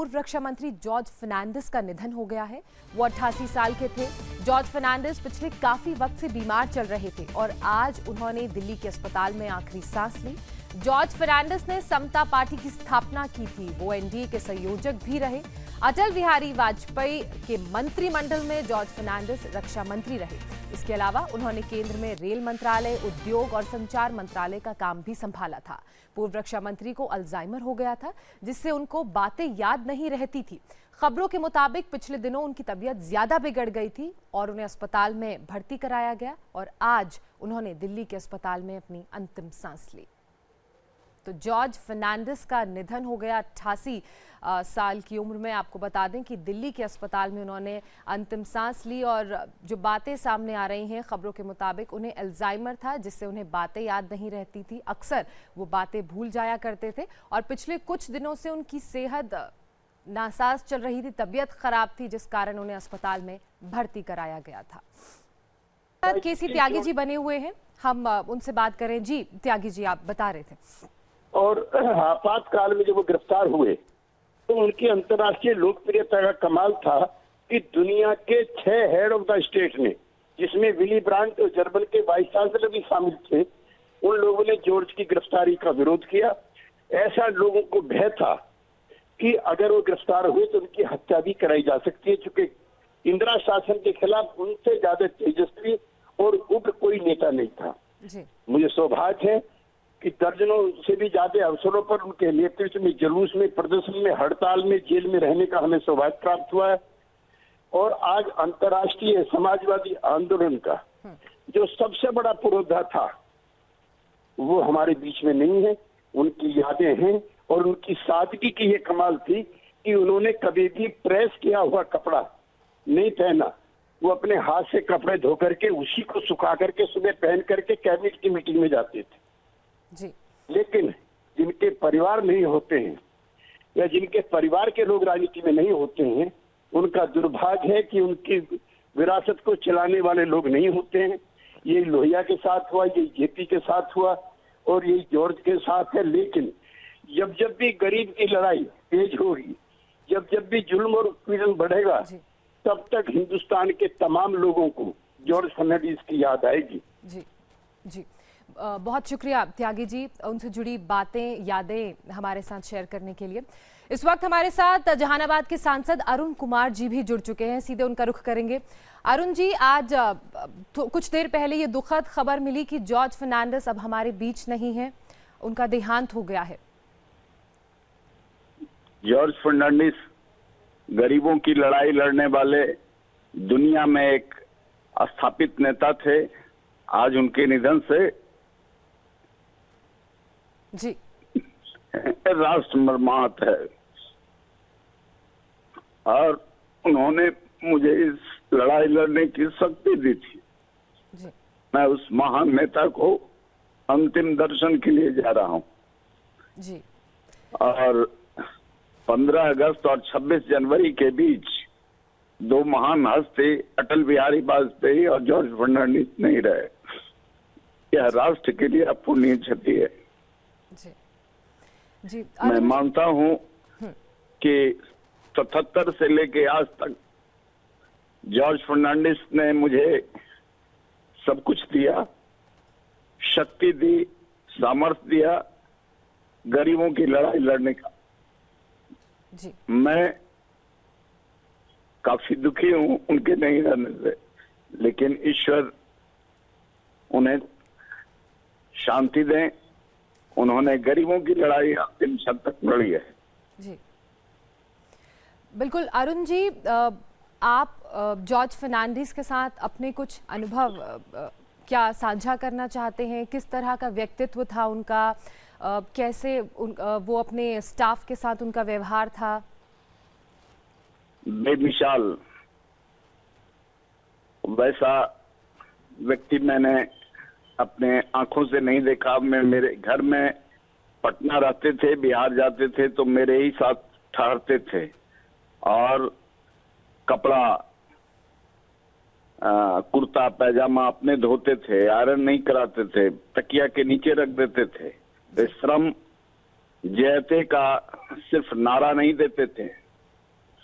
पूर्व रक्षा मंत्री जॉर्ज फर्नांडिस का निधन हो गया है। वो 88 साल के थे। जॉर्ज फर्नांडिस पिछले काफी वक्त से बीमार चल रहे थे और आज उन्होंने दिल्ली के अस्पताल में आखिरी सांस ली। जॉर्ज फर्नांडिस ने समता पार्टी की स्थापना की थी। वो एनडीए के संयोजक भी रहे। अटल बिहारी वाजपेयी के मंत्रिमंडल में जॉर्ज फर्नांडिस रक्षा मंत्री रहे। इसके अलावा उन्होंने केंद्र में रेल मंत्रालय, उद्योग और संचार मंत्रालय का काम भी संभाला था। पूर्व रक्षा मंत्री को अल्जाइमर हो गया था, जिससे उनको बातें याद नहीं रहती थी। खबरों के मुताबिक पिछले दिनों उनकी तबीयत ज्यादा बिगड़ गई थी और उन्हें अस्पताल में भर्ती कराया गया और आज उन्होंने दिल्ली के अस्पताल में अपनी अंतिम सांस ली। तो जॉर्ज फर्नांडिस का निधन हो गया 88 साल की उम्र में। आपको बता दें कि दिल्ली के अस्पताल में उन्होंने अंतिम सांस ली और जो बातें सामने आ रही हैं खबरों के मुताबिक उन्हें अल्जाइमर था, जिससे उन्हें बातें याद नहीं रहती थी। अक्सर वो बातें भूल जाया करते थे और पिछले कुछ दिनों से उनकी सेहत नासाज चल रही थी, तबीयत खराब थी, जिस कारण उन्हें अस्पताल में भर्ती कराया गया था। केसी त्यागी जी बने हुए हैं, हम उनसे बात करें। जी त्यागी जी, आप बता रहे थे। और आपातकाल में जब वो गिरफ्तार हुए तो उनकी अंतर्राष्ट्रीय लोकप्रियता का कमाल था कि दुनिया के 6 हेड ऑफ द स्टेट ने, जिसमें विली ब्रांट और जर्मन के वाइस चांसलर भी शामिल थे, उन लोगों ने जॉर्ज की गिरफ्तारी का विरोध किया। ऐसा लोगों को भय था कि अगर वो गिरफ्तार हुए तो उनकी हत्या भी कराई जा सकती है, चूंकि इंदिरा शासन के खिलाफ उनसे ज्यादा तेजस्वी और उग्र कोई नेता नहीं था। मुझे सौभाग्य है कि दर्जनों से भी ज्यादा अवसरों पर उनके नेतृत्व में, जुलूस में, प्रदर्शन में, हड़ताल में, जेल में रहने का हमें सौभाग्य प्राप्त हुआ है। और आज अंतर्राष्ट्रीय समाजवादी आंदोलन का जो सबसे बड़ा पुरोधा था वो हमारे बीच में नहीं है। उनकी यादें हैं और उनकी सादगी की ये कमाल थी कि उन्होंने कभी भी प्रेस किया हुआ कपड़ा नहीं पहना। वो अपने हाथ से कपड़े धो करके उसी को सुखा करके सुबह पहन करके कैबिनेट की मीटिंग में जाते थे जी। लेकिन जिनके परिवार नहीं होते हैं या जिनके परिवार के लोग राजनीति में नहीं होते हैं, उनका दुर्भाग्य है कि उनकी विरासत को चलाने वाले लोग नहीं होते हैं। ये लोहिया के साथ हुआ, ये जेपी के साथ हुआ और ये जॉर्ज के साथ है। लेकिन जब जब भी गरीब की लड़ाई तेज होगी, जब जब भी जुल्म और उत्पीड़न बढ़ेगा, तब तक हिंदुस्तान के तमाम लोगों को जॉर्ज फर्नांडिस की याद आएगी। जी जी, बहुत शुक्रिया त्यागी जी, उनसे जुड़ी बातें, यादें हमारे साथ शेयर करने के लिए। इस वक्त हमारे साथ जहानाबाद के सांसद अरुण कुमार जी भी जुड़ चुके हैं, सीधे उनका रुख करेंगे। अरुण जी, आज कुछ देर पहले ये दुखद खबर मिली कि जॉर्ज फर्नांडिस अब हमारे बीच नहीं है, उनका देहांत हो गया है। जॉर्ज फर्नांडिस गरीबों की लड़ाई लड़ने वाले दुनिया में एक स्थापित नेता थे। आज उनके निधन से जी राष्ट्र मर्माहत है और उन्होंने मुझे इस लड़ाई लड़ने की शक्ति दी थी। जी। मैं उस महान नेता को अंतिम दर्शन के लिए जा रहा हूं जी। और 15 अगस्त और 26 जनवरी के बीच 2 महान हस्ती अटल बिहारी वाजपेयी और जॉर्ज फर्नांडिस नहीं रहे। यह राष्ट्र के लिए अपूर्णीय क्षति है। जी जी, मैं मानता हूं कि 77 से लेके आज तक जॉर्ज फर्नांडिस ने मुझे सब कुछ दिया, शक्ति दी, सामर्थ्य दिया गरीबों की लड़ाई लड़ने का। जी। मैं काफी दुखी हूं उनके नहीं रहने से, लेकिन ईश्वर उन्हें शांति दें। उन्होंने गरीबों की लड़ाई अंतिम क्षण तक लड़ी है। जी बिल्कुल। अरुण जी, आप जॉर्ज फर्नांडिस के साथ अपने कुछ अनुभव क्या साझा करना चाहते हैं? किस तरह का व्यक्तित्व था उनका? कैसे वो अपने स्टाफ के साथ उनका व्यवहार था? बेमिसाल वैसा व्यक्ति मैंने अपने आंखों से नहीं देखा। मैं मेरे घर में पटना रहते थे, बिहार जाते थे तो मेरे ही साथ ठहरते थे और कपड़ा कुर्ता पैजामा अपने धोते थे, आयरन नहीं कराते थे, तकिया के नीचे रख देते थे। श्रम जयते का सिर्फ नारा नहीं देते थे,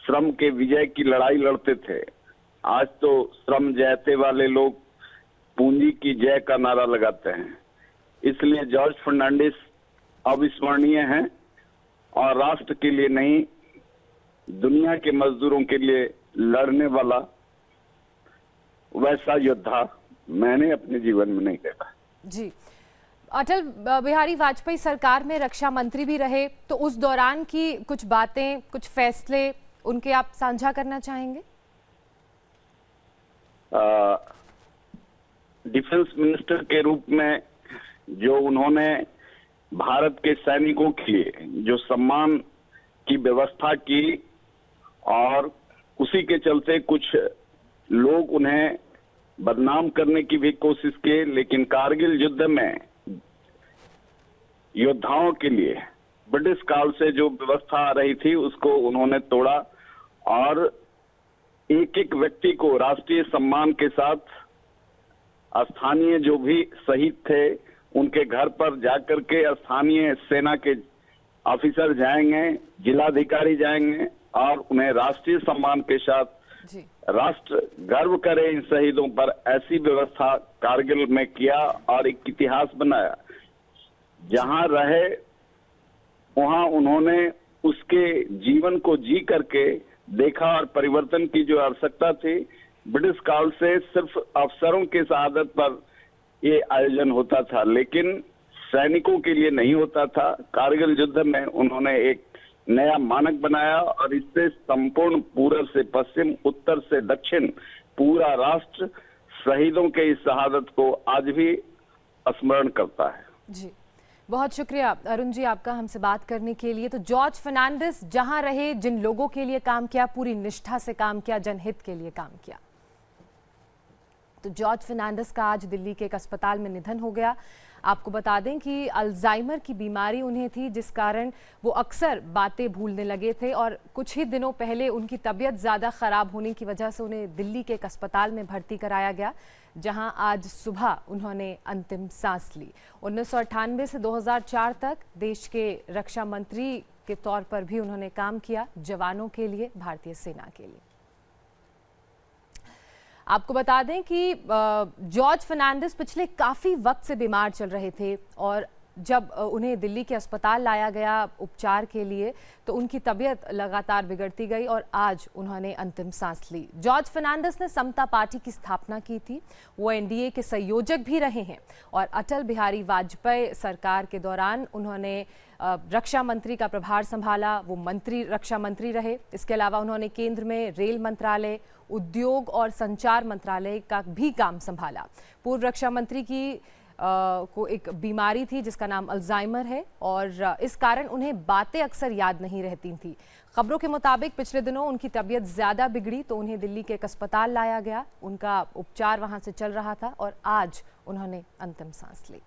श्रम के विजय की लड़ाई लड़ते थे। आज तो श्रम जयते वाले लोग पूंजी की जय का नारा लगाते हैं। इसलिए जॉर्ज फर्नांडिस अविस्मरणीय हैं और राष्ट्र के लिए नहीं, दुनिया के मजदूरों के लिए लड़ने वाला वैसा योद्धा मैंने अपने जीवन में नहीं देखा। जी, अटल बिहारी वाजपेयी सरकार में रक्षा मंत्री भी रहे, तो उस दौरान की कुछ बातें, कुछ फैसले उनके आप साझा करना चाहेंगे? डिफेंस मिनिस्टर के रूप में जो उन्होंने भारत के सैनिकों के लिए जो सम्मान की व्यवस्था की, और उसी के चलते कुछ लोग उन्हें बदनाम करने की भी कोशिश की, लेकिन कारगिल युद्ध में योद्धाओं के लिए ब्रिटिश काल से जो व्यवस्था आ रही थी उसको उन्होंने तोड़ा और एक एक व्यक्ति को राष्ट्रीय सम्मान के साथ स्थानीय जो भी शहीद थे उनके घर पर जाकर के स्थानीय सेना के ऑफिसर जाएंगे, जिलाधिकारी जाएंगे और उन्हें राष्ट्रीय सम्मान के साथ जी। राष्ट्र गर्व करे इन शहीदों पर, ऐसी व्यवस्था कारगिल में किया और एक इतिहास बनाया। जहां रहे वहां उन्होंने उसके जीवन को जी करके देखा और परिवर्तन की जो आवश्यकता थी, ब्रिटिश काल से सिर्फ अफसरों के शहादत पर ये आयोजन होता था, लेकिन सैनिकों के लिए नहीं होता था। कारगिल युद्ध में उन्होंने एक नया मानक बनाया और इससे संपूर्ण पूर्व से पश्चिम, उत्तर से दक्षिण पूरा राष्ट्र शहीदों के इस शहादत को आज भी स्मरण करता है। जी, बहुत शुक्रिया अरुण जी आपका हमसे बात करने के लिए। तो जॉर्ज फर्नांडिस जहां रहे, जिन लोगों के लिए काम किया, पूरी निष्ठा से काम किया, जनहित के लिए काम किया। तो जॉर्ज फर्नांडिस का आज दिल्ली के एक अस्पताल में निधन हो गया। आपको बता दें कि अल्जाइमर की बीमारी उन्हें थी, जिस कारण वो अक्सर बातें भूलने लगे थे और कुछ ही दिनों पहले उनकी तबीयत ज़्यादा ख़राब होने की वजह से उन्हें दिल्ली के एक अस्पताल में भर्ती कराया गया, जहां आज सुबह उन्होंने अंतिम सांस ली। 1998 से 2004 तक देश के रक्षा मंत्री के तौर पर भी उन्होंने काम किया, जवानों के लिए, भारतीय सेना के लिए। आपको बता दें कि जॉर्ज फर्नांडिस पिछले काफ़ी वक्त से बीमार चल रहे थे और जब उन्हें दिल्ली के अस्पताल लाया गया उपचार के लिए तो उनकी तबीयत लगातार बिगड़ती गई और आज उन्होंने अंतिम सांस ली। जॉर्ज फर्नांडिस ने समता पार्टी की स्थापना की थी, वो एनडीए के संयोजक भी रहे हैं और अटल बिहारी वाजपेयी सरकार के दौरान उन्होंने रक्षा मंत्री का प्रभार संभाला, वो रक्षा मंत्री रहे। इसके अलावा उन्होंने केंद्र में रेल मंत्रालय, उद्योग और संचार मंत्रालय का भी काम संभाला। पूर्व रक्षा मंत्री की को एक बीमारी थी जिसका नाम अल्जाइमर है और इस कारण उन्हें बातें अक्सर याद नहीं रहती थी। खबरों के मुताबिक पिछले दिनों उनकी तबीयत ज़्यादा बिगड़ी तो उन्हें दिल्ली के एक अस्पताल लाया गया, उनका उपचार वहां से चल रहा था और आज उन्होंने अंतिम सांस ली।